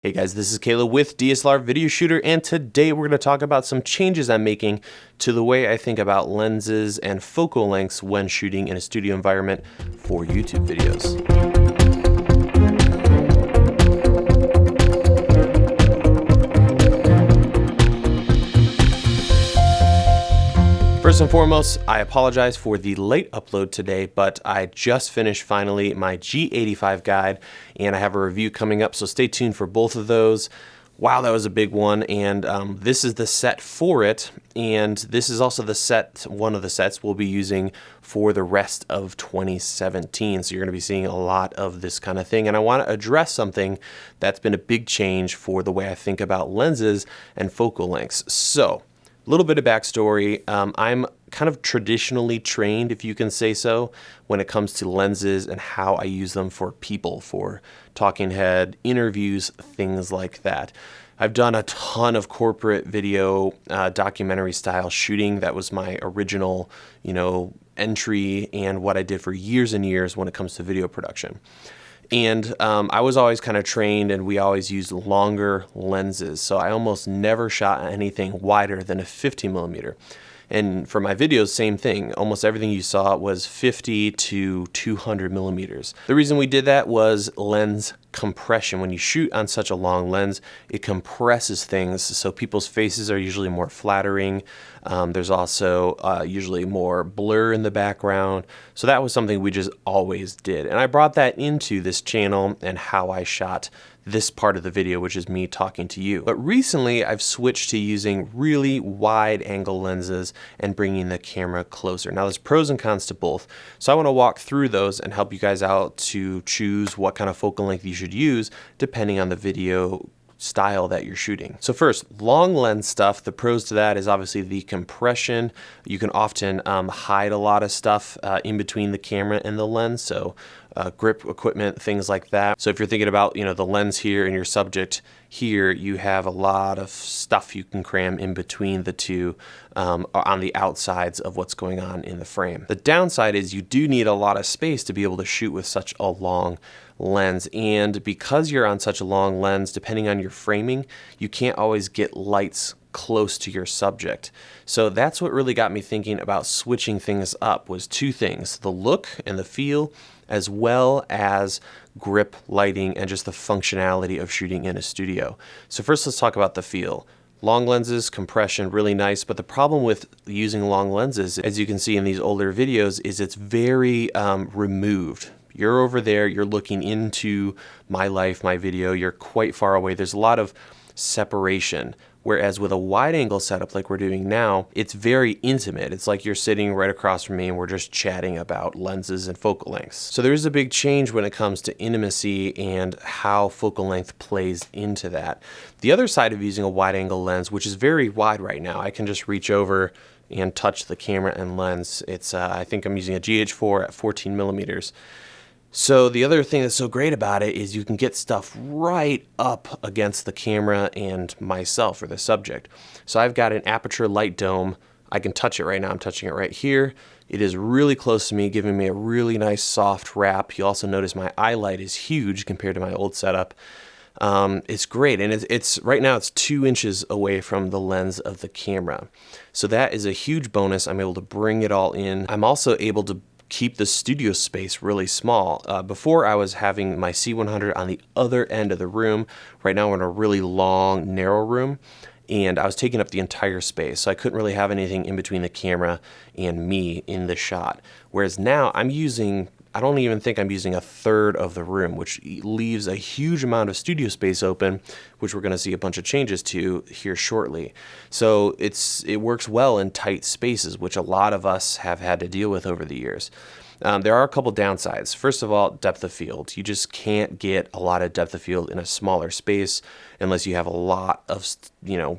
Hey guys, this is Caleb with DSLR Video Shooter, and today we're going to talk about some changes I'm making to the way I think about lenses and focal lengths when shooting in a studio environment for YouTube videos. First and foremost, I apologize for the late upload today, but I just finished finally my G85 guide, and I have a review coming up, so stay tuned for both of those. Wow, that was a big one, and this is the set for it, and this is also the set, one of the sets we'll be using for the rest of 2017, so you're going to be seeing a lot of this kind of thing, and I want to address something that's been a big change for the way I think about lenses and focal lengths. So, a little bit of backstory. I'm kind of traditionally trained, if you can say so, when it comes to lenses and how I use them for people, for talking head, interviews, things like that. I've done a ton of corporate video, documentary style shooting. That was my original, entry and what I did for years and years when it comes to video production. And I was always kind of trained, and we always used longer lenses. So I almost never shot anything wider than a 50 millimeter. And for my videos, same thing. Almost everything you saw was 50 to 200 millimeters. The reason we did that was lens compression. When you shoot on such a long lens, it compresses things, so people's faces are usually more flattering. There's also usually more blur in the background. So that was something we just always did. And I brought that into this channel and how I shot this part of the video, which is me talking to you. But recently I've switched to using really wide angle lenses and bringing the camera closer. Now there's pros and cons to both. So I want to walk through those and help you guys out to choose what kind of focal length you should use depending on the video style that you're shooting. So first, long lens stuff, the pros to that is obviously the compression. You can often hide a lot of stuff in between the camera and the lens, so grip equipment, things like that. So if you're thinking about the lens here and your subject here, you have a lot of stuff you can cram in between the two on the outsides of what's going on in the frame. The downside is you do need a lot of space to be able to shoot with such a long lens, and because you're on such a long lens, depending on your framing, you can't always get lights close to your subject. So that's what really got me thinking about switching things up, was two things: the look and the feel, as well as grip, lighting, and just the functionality of shooting in a studio. So first, let's talk about the feel. Long lenses, compression, really nice, but the problem with using long lenses, as you can see in these older videos, is it's very removed. You're over there, you're looking into my life, my video, you're quite far away. There's a lot of separation. Whereas with a wide angle setup like we're doing now, it's very intimate. It's like you're sitting right across from me and we're just chatting about lenses and focal lengths. So there is a big change when it comes to intimacy and how focal length plays into that. The other side of using a wide angle lens, which is very wide right now, I can just reach over and touch the camera and lens. It's I think I'm using a GH4 at 14 millimeters. So the other thing that's so great about it is you can get stuff right up against the camera and myself or the subject. So I've got an aperture light dome. I can touch it right now. I'm touching it right here. It is really close to me, giving me a really nice soft wrap. You'll also notice my eye light is huge compared to my old setup. It's great, and it's right now it's 2 inches away from the lens of the camera. So that is a huge bonus. I'm able to bring it all in. I'm also able to keep the studio space really small. Before I was having my C100 on the other end of the room. Right now we're in a really long, narrow room, and I was taking up the entire space, so I couldn't really have anything in between the camera and me in the shot. Whereas now I don't even think I'm using a third of the room, which leaves a huge amount of studio space open, which we're going to see a bunch of changes to here shortly. So it works well in tight spaces, which a lot of us have had to deal with over the years. There are a couple downsides. First of all, depth of field. You just can't get a lot of depth of field in a smaller space unless you have a lot of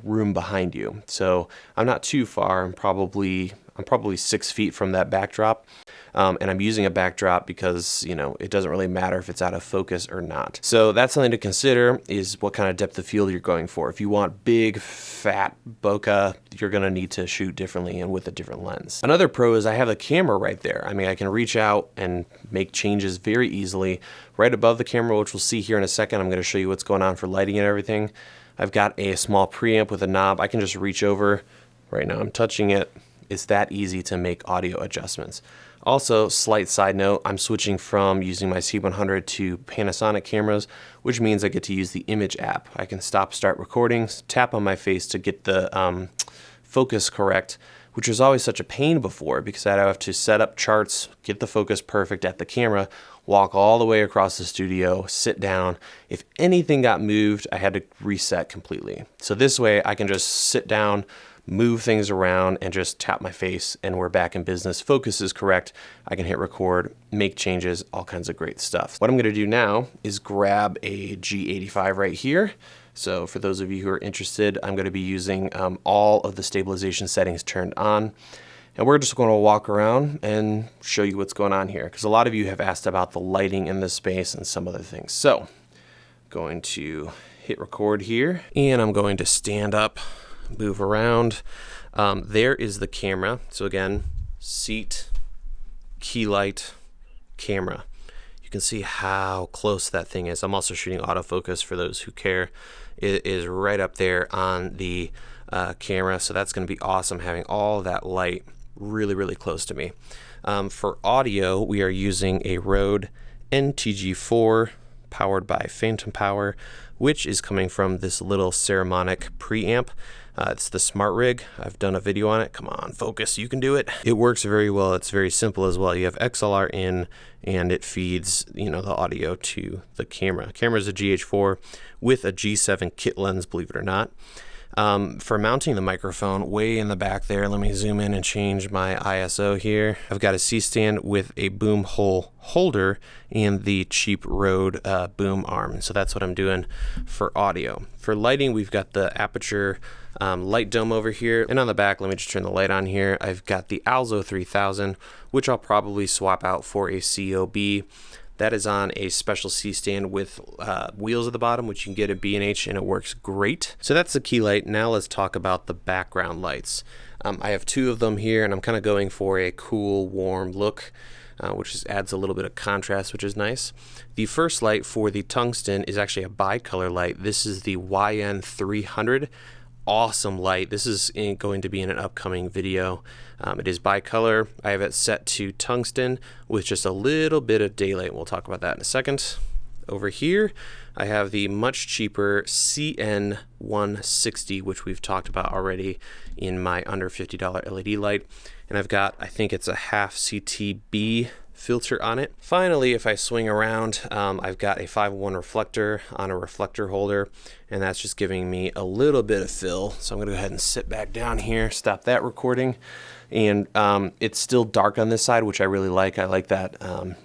room behind you. So I'm not too far. I'm probably, I'm probably 6 feet from that backdrop. And I'm using a backdrop because, you know, it doesn't really matter if it's out of focus or not. So that's something to consider, is what kind of depth of field you're going for. If you want big, fat bokeh, you're going to need to shoot differently and with a different lens. Another pro is I have the camera right there. I mean, I can reach out and make changes very easily. Right above the camera, which we'll see here in a second, I'm going to show you what's going on for lighting and everything. I've got a small preamp with a knob. I can just reach over. Right now I'm touching it. It's that easy to make audio adjustments. Also, slight side note, I'm switching from using my C100 to Panasonic cameras, which means I get to use the image app. I can stop, start recordings, tap on my face to get the focus correct, which was always such a pain before because I'd have to set up charts, get the focus perfect at the camera, walk all the way across the studio, sit down. If anything got moved, I had to reset completely. So this way I can just sit down, move things around, and just tap my face, and we're back in business. Focus is correct. I can hit record, make changes, all kinds of great stuff. What I'm going to do now is grab a G85 right here. So for those of you who are interested, I'm going to be using all of the stabilization settings turned on. And we're just going to walk around and show you what's going on here, because a lot of you have asked about the lighting in this space and some other things. So going to hit record here, and I'm going to stand up, move around. There is the camera. So again, seat, key light, camera. You can see how close that thing is. I'm also shooting autofocus for those who care. It is right up there on the camera, so that's going to be awesome having all that light really, really close to me. For audio, we are using a Rode NTG4 powered by Phantom Power, which is coming from this little Ceremonic preamp. It's the Smart Rig. I've done a video on it. Come on, focus, you can do it. It works very well. It's very simple as well. You have XLR in, and it feeds, you know, the audio to the camera. Camera is a GH4 with a G7 kit lens, believe it or not. For mounting the microphone, way in the back there, let me zoom in and change my ISO here. I've got a C-stand with a boom hole holder and the cheap Rode boom arm. So that's what I'm doing for audio. For lighting, we've got the Aperture light dome over here. And on the back, let me just turn the light on here. I've got the Alzo 3000, which I'll probably swap out for a COB. That is on a special C-stand with wheels at the bottom, which you can get at B&H, and it works great. So that's the key light. Now let's talk about the background lights. I have two of them here, and I'm kind of going for a cool, warm look, which just adds a little bit of contrast, which is nice. The first light for the tungsten is actually a bicolor light. This is the YN300. Awesome light. This is going to be in an upcoming video. It is bicolor. I have it set to tungsten with just a little bit of daylight. We'll talk about that in a second. Over here, I have the much cheaper CN160, which we've talked about already in my under $50 LED light. And I've got, I think it's a half CTB filter on it. Finally, if I swing around, I've got a 5:1 reflector on a reflector holder, and that's just giving me a little bit of fill. So I'm gonna go ahead and sit back down here, stop that recording. And it's still dark on this side, which I really like. I like that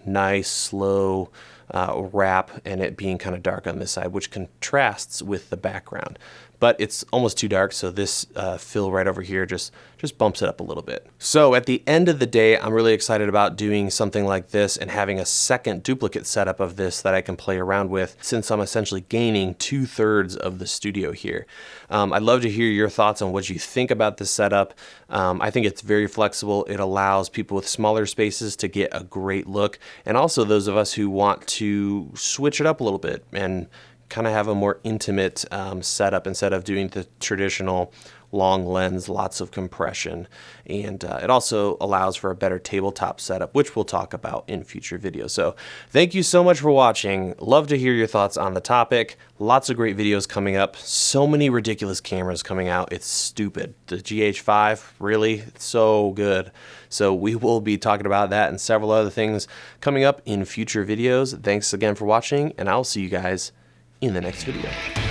nice, slow wrap, and it being kind of dark on this side, which contrasts with the background. But it's almost too dark, so this fill right over here just bumps it up a little bit. So at the end of the day, I'm really excited about doing something like this and having a second duplicate setup of this that I can play around with, since I'm essentially gaining 2/3 of the studio here. I'd love to hear your thoughts on what you think about this setup. I think it's very flexible. It allows people with smaller spaces to get a great look, and also those of us who want to switch it up a little bit and kind of have a more intimate setup instead of doing the traditional long lens, lots of compression. And it also allows for a better tabletop setup, which we'll talk about in future videos. So thank you so much for watching. Love to hear your thoughts on the topic. Lots of great videos coming up. So many ridiculous cameras coming out. It's stupid. The GH5, really, it's so good. So we will be talking about that and several other things coming up in future videos. Thanks again for watching, and I'll see you guys in the next video.